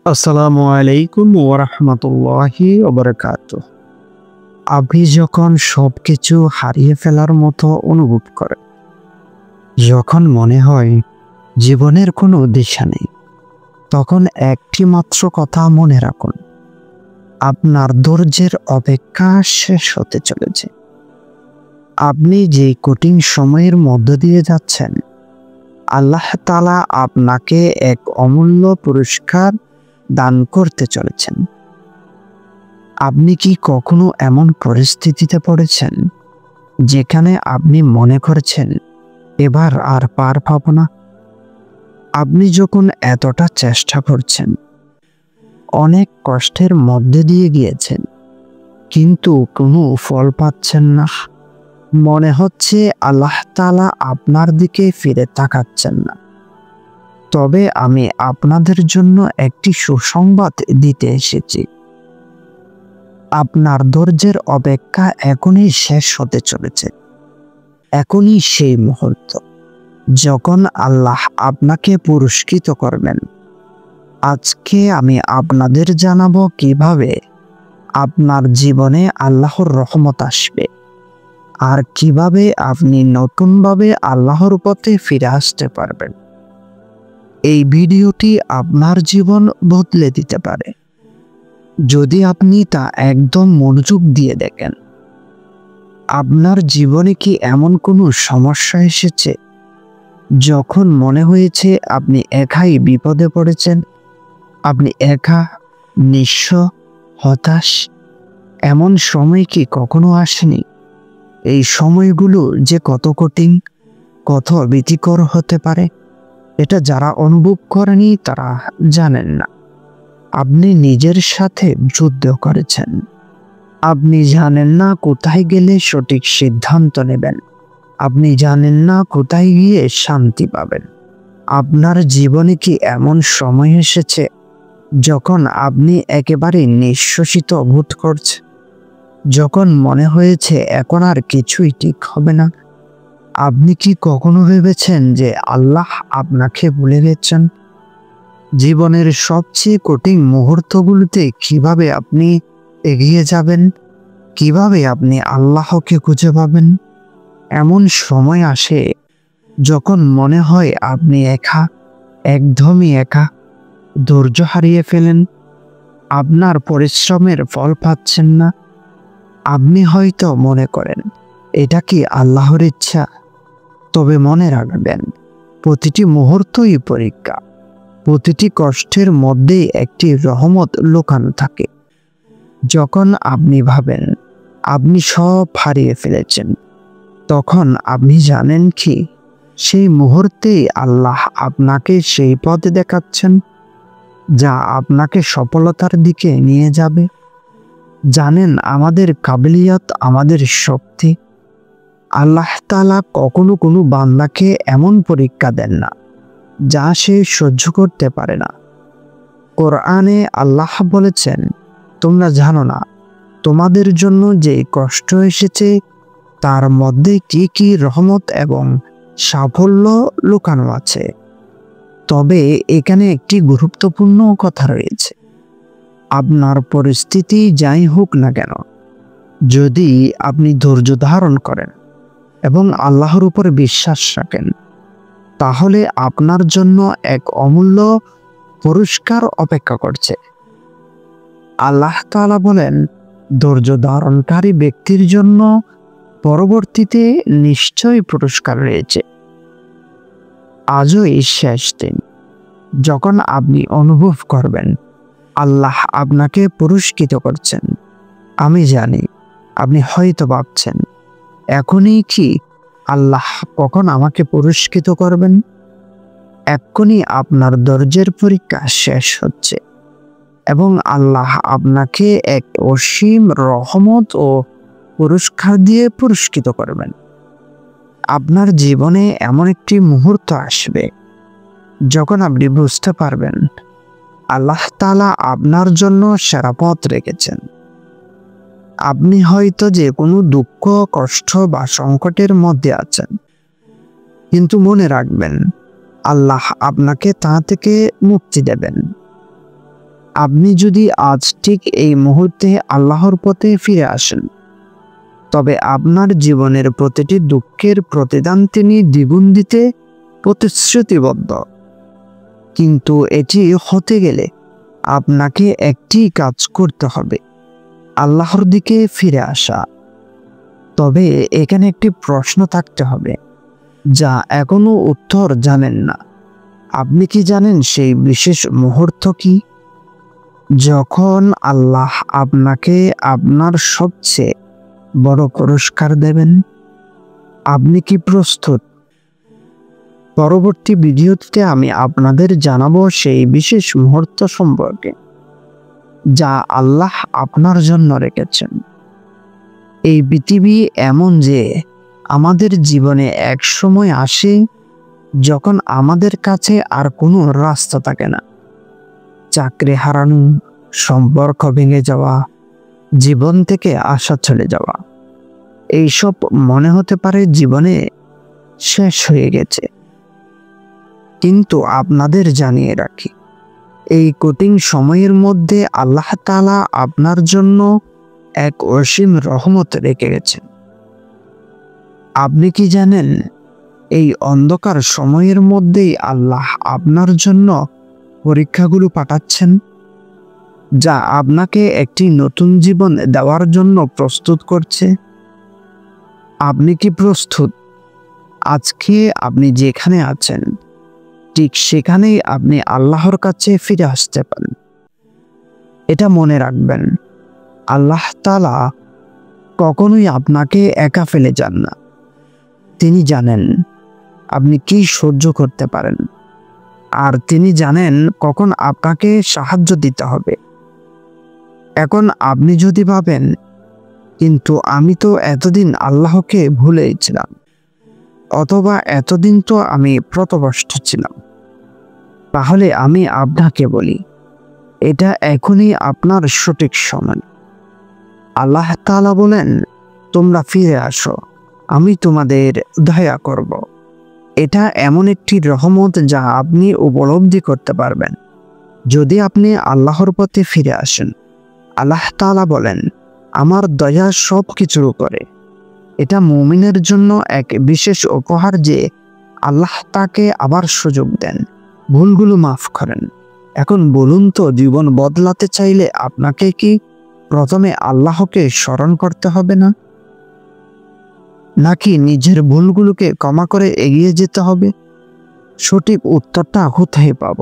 আসসালামু আলাইকুম ওয়া রাহমাতুল্লাহি ওয়া বারাকাতুহু। আপনি যখন সবকিছু হারিয়ে ফেলার মতো অনুভব করেন, যখন মনে হয় জীবনের কোনো দিশা নেই, তখন একটি মাত্র কথা মনে রাখুন, আপনার ধৈর্যের অপেক্ষা শেষ হতে চলেছে। আপনি যে কঠিন সময়ের মধ্য দিয়ে যাচ্ছেন, আল্লাহ তাআলা আপনাকে এক অমূল্য পুরস্কার দান করতে চলেছেন। আপনি কি কখনো এমন পরিস্থিতিতে পড়েছেন যেখানে আপনি মনে করছেন এবার আর পার পাবো না? আপনি যখন এতটা চেষ্টা করছেন, অনেক কষ্টের মধ্যে দিয়ে গিয়েছেন, কিন্তু কোনো ফল পাচ্ছেন না, মনে হচ্ছে আল্লাহ তাআলা আপনার দিকে ফিরে তাকাচ্ছেন না, তবে আমি আপনাদের জন্য একটি সুসংবাদ দিতে এসেছি। আপনার ধৈর্যের অপেক্ষা এখনই শেষ হতে চলেছে। এখনই সেই মুহূর্ত যখন আল্লাহ আপনাকে পুরস্কৃত করবেন। আজকে আমি আপনাদের জানাবো কিভাবে আপনার জীবনে আল্লাহর রহমত আসবে আর কিভাবে আপনি নতুনভাবে আল্লাহর পথে ফিরে আসতে পারবেন। এই ভিডিওটি আপনার জীবন বদলে দিতে পারে যদি আপনি তা একদম মনোযোগ দিয়ে দেখেন। আপনার জীবনে কি এমন কোনো সমস্যা এসেছে যখন মনে হয়েছে আপনি একাই বিপদে পড়েছেন? আপনি একা, নিঃস্ব, হতাশ? এমন সময় কি কখনো আসেনি? এই সময়গুলো যে কত কঠিন, কত ভীতিকর হতে পারে, এটা যারা অনুভব করেনি তারা জানেন না। আপনি নিজের সাথে যুদ্ধ করেছেন। আপনি জানেন না কোথায় গেলে সঠিক সিদ্ধান্ত নেবেন। আপনি জানেন না কোথায় গিয়ে শান্তি পাবেন। আপনার জীবনে কি এমন সময় এসেছে যখন আপনি একেবারে নিঃশেষিত বোধ করছেন? যখন মনে হয়েছে এখন আর কিছুই ঠিক হবে না? আপনি কি কখনো ভেবেছেন যে আল্লাহ আপনাকে ভুলে গেছেন? জীবনের সবচেয়ে কঠিন মুহূর্তগুলোতে কিভাবে আপনি এগিয়ে যাবেন? কিভাবে আপনি আল্লাহকে খুঁজে পাবেন? এমন সময় আসে যখন মনে হয় আপনি একা, একদমই একা, ধৈর্য হারিয়ে ফেলেন, আপনার পরিশ্রমের ফল পাচ্ছেন না। আপনি হয়তো মনে করেন এটা কি আল্লাহর ইচ্ছা? তবে মনে রাখবেন, প্রতিটি মুহূর্তই পরীক্ষা। প্রতিটি কষ্টের মধ্যেই একটি রহমত লুকানো থাকে। যখন আপনি ভাবেন আপনি সব হারিয়ে ফেলেছেন, তখন আপনি জানেন কি সেই মুহূর্তেই আল্লাহ আপনাকে সেই পথ দেখাচ্ছেন যা আপনাকে সফলতার দিকে নিয়ে যাবে। জানেন, আমাদের কাবিলিয়ত, আমাদের শক্তি, আল্লাহ তাআলা কখনো কোনো বান্দাকে এমন পরীক্ষা দেন না যা সে সহ্য করতে পারে না। কোরআনে আল্লাহ বলেছেন, তোমরা জানো না তোমাদের জন্য যে কষ্ট এসেছে তার মধ্যে কি কি রহমত এবং সাফল্য লুকানো আছে। তবে এখানে একটি গুরুত্বপূর্ণ কথা রয়েছে। আপনার পরিস্থিতি যাই হোক না কেন, যদি আপনি ধৈর্য ধারণ করেন এবং আল্লাহর উপর বিশ্বাস রাখেন, তাহলে আপনার জন্য এক অমূল্য পুরস্কার অপেক্ষা করছে। আল্লাহ তাআলা বলেন, ধৈর্য ধারণকারী ব্যক্তির জন্য পরবর্তীতে নিশ্চয়ই পুরস্কার রয়েছে। আজও এই শেষ দিন যখন আপনি অনুভব করবেন আল্লাহ আপনাকে পুরস্কৃত করছেন। আমি জানি আপনি হয়তো ভাবছেন, এখনই কি আল্লাহ কখন আমাকে পুরস্কৃত করবেন? এক্ষুনি আপনার ধৈর্যের পরীক্ষা শেষ হচ্ছে এবং আল্লাহ আপনাকে এক অসীম রহমত ও পুরস্কার দিয়ে পুরস্কৃত করবেন। আপনার জীবনে এমন একটি মুহূর্ত আসবে যখন আপনি বুঝতে পারবেন আল্লাহ তাআলা আপনার জন্য সেরা পথ রেখেছেন। আপনি হয়তো যে কোনো দুঃখ, কষ্ট বা সংকটের মধ্যে আছেন, কিন্তু মনে রাখবেন আল্লাহ আপনাকে তা থেকে মুক্তি দেবেন। আপনি যদি আজ ঠিক এই মুহূর্তে আল্লাহর পথে ফিরে আসেন, তবে আপনার জীবনের প্রতিটি দুঃখের প্রতিদান তিনি দ্বিগুণ দিতে প্রতিশ্রুতিবদ্ধ। কিন্তু এটি হতে গেলে আপনাকে একটি কাজ করতে হবে, আল্লাহর দিকে ফিরে আসা। তবে এখানে একটি প্রশ্ন থাকতে হবে, যা এখনো উত্তর জানেন না। আপনি কি জানেন সেই বিশেষ মুহূর্ত কি, যখন আল্লাহ আপনাকে আপনার সবচেয়ে বড় পুরস্কার দেবেন? আপনি কি প্রস্তুত? পরবর্তী ভিডিওতে আমি আপনাদের জানাবো সেই বিশেষ মুহূর্ত সম্পর্কে, যা আল্লাহ আপনার জন্য রেখেছেন। এই পৃথিবী এমন যে আমাদের জীবনে এক সময় আসে যখন আমাদের কাছে আর কোনো রাস্তা থাকে না। চাকরি হারানো, সম্পর্ক ভেঙে যাওয়া, জীবন থেকে আশা চলে যাওয়া, এইসব মনে হতে পারে জীবনে শেষ হয়ে গেছে। কিন্তু আপনাদের জানিয়ে রাখি, এই কঠিন সময়ের মধ্যে আল্লাহ তাআলা আপনার জন্য এক অসীম রহমত রেখে গেছেন। আপনি কি জানেন, এই অন্ধকার সময়ের মধ্যেই আল্লাহ আপনার জন্য পরীক্ষাগুলো পাঠাচ্ছেন, যা আপনাকে একটি নতুন জীবন দেওয়ার জন্য প্রস্তুত করছে। আপনি কি প্রস্তুত? আজকে আপনি যেখানে আছেন ঠিক সেখানেই আপনি আল্লাহর কাছে ফিরে আসতে পারেন। এটা মনে রাখবেন, আল্লাহ তাআলা কখনোই আপনাকে একা ফেলে যান না। তিনি জানেন আপনি কি সহ্য করতে পারেন, আর তিনি জানেন কখন আপনাকে সাহায্য দিতে হবে। এখন আপনি যদি ভাবেন, কিন্তু আমি তো এতদিন আল্লাহকে ভুলেছিলাম, অথবা এতদিন তো আমি পথভ্রষ্ট ছিলাম, তাহলে আমি আপনাকে বলি, এটা এখনই আপনার সঠিক সময়। আল্লাহ তাআলা বলেন, তোমরা ফিরে আসো, আমি তোমাদের দয়া করব। এটা এমন একটি রহমত যা আপনি উপলব্ধি করতে পারবেন যদি আপনি আল্লাহর পথে ফিরে আসেন। আল্লাহ তাআলা বলেন, আমার দয়া সব কিছুর উপরে। এটা মুমিনের জন্য এক বিশেষ উপহার যে আল্লাহ তাকে আবার সুযোগ দেন, ভুলগুলো মাফ করেন। এখন বলুন তো, জীবন বদলাতে চাইলে আপনাকে কি প্রথমে আল্লাহকে স্মরণ করতে হবে না, নাকি নিজের ভুলগুলোকে ক্ষমা করে এগিয়ে যেতে হবে? সঠিক উত্তরটা কোথায় পাব?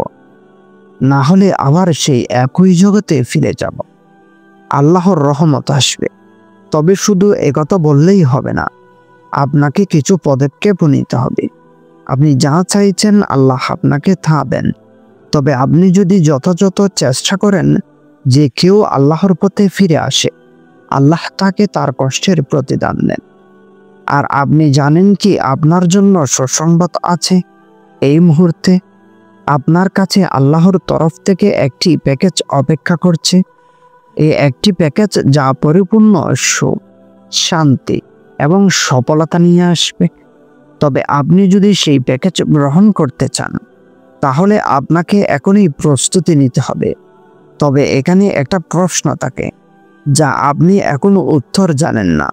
না হলে আবার সেই একই জগতে ফিরে যাব। আল্লাহর রহমত আসবে, তবে শুধু একথা বললেই হবে না, আপনাকে কিছু পদক্ষেপ নিতে হবে। আপনি যা চাইছেন আল্লাহ আপনাকে তা দেন, তবে আপনি যদি যথাযথ চেষ্টা করেন যে কেউ আল্লাহর পথে ফিরে আসে, আল্লাহ তাকে তার কষ্টের প্রতিদান দেন। আর আপনি জানেন কি, আপনার জন্য সুসংবাদ আছে। এই মুহূর্তে আপনার কাছে আল্লাহর তরফ থেকে একটি প্যাকেজ অপেক্ষা করছে। এই একটি প্যাকেজ যা পরিপূর্ণ সুখ, শান্তি এবং সফলতা নিয়ে আসবে। তবে আপনি যদি সেই প্যাকেজ গ্রহণ করতে চান, তাহলে আপনাকে এখনই প্রস্তুতি নিতে হবে। তবে এখানে একটা প্রশ্ন থাকে, যা আপনি এখনো উত্তর জানেন না।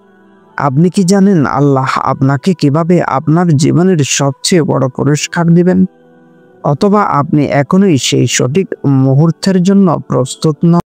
আপনি কি জানেন আল্লাহ আপনাকে কিভাবে আপনার জীবনের সবচেয়ে বড় পুরস্কার দিবেন? অথবা আপনি এখনোই সেই সঠিক মুহূর্তের জন্য প্রস্তুত নন?